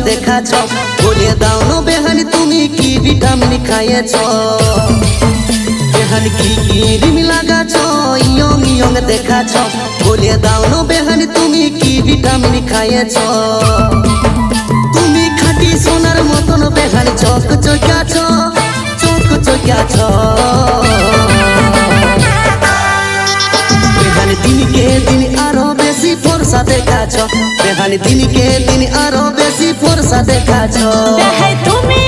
দেখাছ বলে দাও না বেহানি তুমি কি ভিটামিন খাইয়েছ বেহানি কি ক্রিম লাগাছ ইয়ং ইয়ং দেখাছ বলে দাও না বেহানি তুমি কি ভিটামিন খাইয়েছ তুমি খাঁটি সোনার মতন বেহানি চক চকাছ চক চকাছ বেহানি দিনকে দিন আরো বেশি ফর্সা দেখাছ বেহানি দিনকে দিন আরো বেশি ফর্সা দেখাছ তুমি